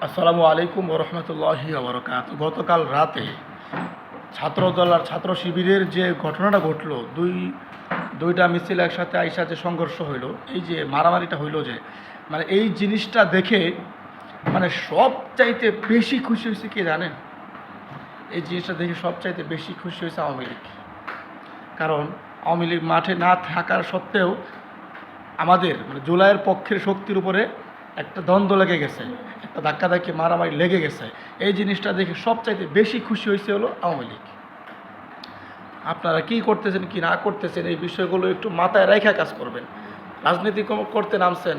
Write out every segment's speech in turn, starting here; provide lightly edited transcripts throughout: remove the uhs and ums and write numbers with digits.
আসসালামু আলাইকুম ওরহমতুল্লাহি ওবরাকাতুহু। গতকাল রাতে ছাত্রদল আর ছাত্র শিবিরের যে ঘটনাটা ঘটলো, দুইটা মিছিল একসাথে আইসা যে সংঘর্ষ হইল, এই যে মারামারিটা হইল, যে মানে এই জিনিসটা দেখে মানে সবচাইতে বেশি খুশি হয়েছে কে জানেন? এই জিনিসটা দেখে সবচাইতে বেশি খুশি হয়েছে আওয়ামী লীগ। কারণ আওয়ামী লীগ মাঠে না থাকার সত্ত্বেও আমাদের মানে জুলাইয়ের পক্ষের শক্তির উপরে একটা দ্বন্দ্ব লেগে গেছে, একটা ধাক্কাধাক্কি মারামারি লেগে গেছে। এই জিনিসটা দেখে সবচাইতে বেশি খুশি হয়েছে হলো আওয়ামী লীগ। আপনারা কী করতেছেন কি না করতেছেন এই বিষয়গুলো একটু মাথায় রেখে কাজ করবেন। রাজনীতি করতে নামছেন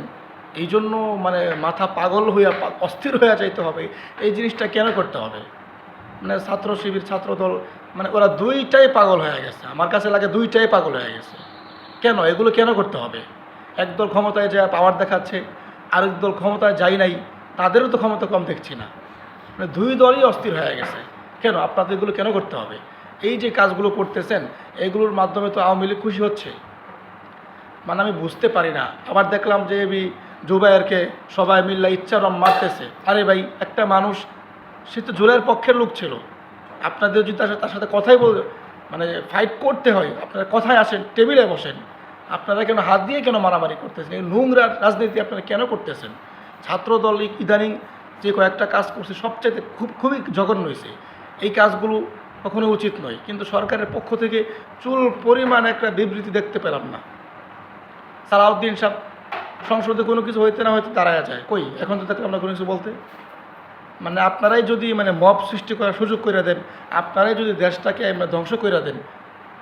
এই জন্য মানে মাথা পাগল হইয়া অস্থির হইয়া যাইতে হবে, এই জিনিসটা কেন করতে হবে? মানে ছাত্র শিবির ছাত্রদল মানে ওরা দুইটাই পাগল হয়ে গেছে, আমার কাছে লাগে দুইটাই পাগল হয়ে গেছে। কেন এগুলো কেন করতে হবে? একদল ক্ষমতায় যা পাওয়ার দেখাচ্ছে, আরেক দল ক্ষমতায় যাই নাই, তাদেরও তো ক্ষমতা কম দেখছি না। মানে দুই দলই অস্থির হয়ে গেছে। কেন আপনাদের এগুলো কেন করতে হবে? এই যে কাজগুলো করতেছেন এগুলোর মাধ্যমে তো আওয়ামী লীগ খুশি হচ্ছে, মানে আমি বুঝতে পারি না। আবার দেখলাম যে জুবায়েরকে সবাই মিল্লা ইচ্ছারম মারতেছে। আরে ভাই, একটা মানুষ, সে তো জুলাইয়ের পক্ষের লোক ছিল। আপনাদের যদি তার সাথে কথাই মানে ফাইট করতে হয়, আপনারা কথায় আসেন, টেবিলে বসেন। আপনারা কেন হাত দিয়ে কেন মারামারি করতেছেন? এই নোংরা রাজনীতি আপনারা কেন করতেছেন? ছাত্রদল ইদানিং যে কয়েকটা কাজ করছে সবচাইতে খুবই জঘন্য হয়েছে। এই কাজগুলো কখনো উচিত নয়, কিন্তু সরকারের পক্ষ থেকে চুল পরিমাণ একটা বিবৃতি দেখতে পেলাম না। সালাউদ্দিন সাহেব সংসদে কোনো কিছু হইতে না হইতে দাঁড়ায় যায়, কই এখন তো দেখলাম না কোনো কিছু বলতে। মানে আপনারাই যদি মানে মব সৃষ্টি করার সুযোগ করে দেন, আপনারাই যদি দেশটাকে ধ্বংস করে দেন,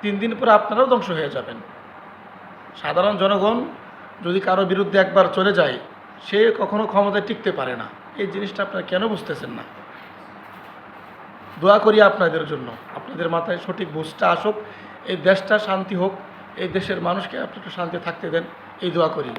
3 দিন পরে আপনারাও ধ্বংস হয়ে যাবেন। সাধারণ জনগণ যদি কারো বিরুদ্ধে একবার চলে যায়, সে কখনো ক্ষমতায় টিকতে পারে না। এই জিনিসটা আপনারা কেন বুঝতেছেন না? দোয়া করি আপনাদের জন্য, আপনাদের মাথায় সঠিক বুঝটা আসুক, এই দেশটা শান্তি হোক, এই দেশের মানুষকে আপনি একটু শান্তি থাকতে দেন, এই দোয়া করি।